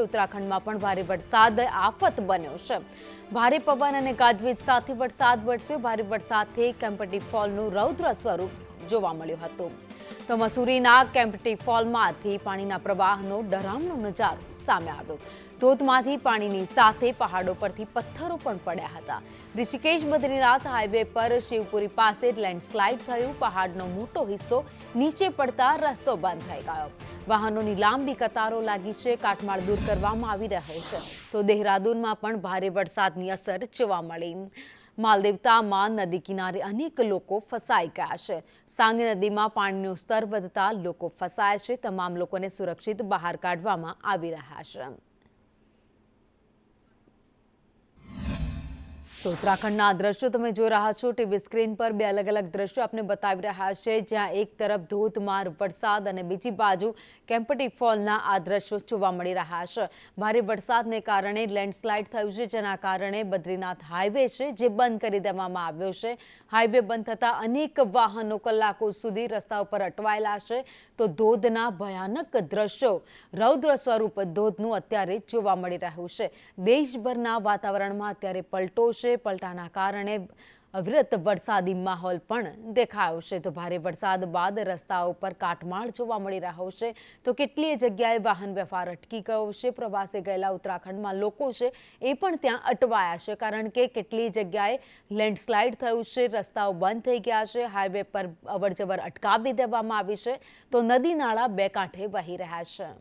ઉત્તરાખંડમાં પણ ભારે વરસાદ આફત બન્યો છે। ભારે પવન અને ગાજવીજ સાથે વરસાદ વરસ્યો। ભારે વરસાદથી કેમ્પટી ફોલનું રૌદ્ર સ્વરૂપ જોવા મળ્યું હતું। તો મસૂરીના કેમ્પટી ફોલમાંથી પાણીના પ્રવાહનો ડરામણો નજારો સામે આવ્યો। ધોધમાંથી પાણીની સાથે પહાડો પરથી પથ્થરો પણ પડ્યા હતા। ઋષિકેશ બદ્રીનાથ હાઈવે પર શિવપુરી પાસે લેન્ડસ્લાઇડ થયું। પહાડનો મોટો હિસ્સો નીચે પડતા રસ્તો બંધ થઈ ગયો। વાહનોની લાંબી કતારો લાગી છે। કાટમાળ દૂર કરવામાં આવી રહ્યો છે। તો દેહરાદૂનમાં પણ ભારે વરસાદની અસર જોવા મળી। માલદેવતામાં નદી કિનારે અનેક લોકો ફસાઈ ગયા છે। સાંગી નદીમાં પાણીનું સ્તર વધતા લોકો ફસાયા છે। તમામ લોકોને સુરક્ષિત બહાર કાઢવામાં આવી રહ્યા છે। તો ઉત્તરાખંડના દ્રશ્યો તમે જોઈ રહ્યા છો। ટીવી સ્ક્રીન પર બે અલગ અલગ દ્રશ્યો આપને બતાવી રહ્યા છે, જ્યાં એક તરફ ધોધમાર વરસાદ અને બીજી બાજુ કેમ્પટી ફોલના આ દ્રશ્યો જોવા મળી રહ્યા છે। ભારે વરસાદને કારણે લેન્ડસ્લાઇડ થયું છે, જેના કારણે બદ્રીનાથ હાઈવે છે જે બંધ કરી દેવામાં આવ્યો છે। હાઈવે બંધ થતાં અનેક વાહનો કલાકો સુધી રસ્તા ઉપર અટવાયેલા છે। તો ધોધના ભયાનક દ્રશ્યો, રૌદ્ર સ્વરૂપ ધોધનું અત્યારે જોવા મળી રહ્યું છે। દેશભરના વાતાવરણમાં અત્યારે પલટો છે। પલટાના કારણે અવિરત વરસાદી માહોલ પણ દેખાયો છે। તો ભારે વરસાદ બાદ રસ્તાઓ પર કાટમાળ જોવા મળી રહ્યો છે। તો કેટલીય જગ્યાએ વાહન વ્યવહાર અટકી ગયો છે। પ્રવાસે ગયેલા ઉત્તરાખંડમાં લોકો છે એ પણ ત્યાં અટવાયા છે, કારણ કે કેટલી જગ્યાએ લેન્ડસ્લાઇડ થયું છે, રસ્તાઓ બંધ થઈ ગયા છે, હાઈવે પર અવરજવર અટકાવી દેવામાં આવી છે। તો નદી નાળા બે કાંઠે વહી રહ્યા છે।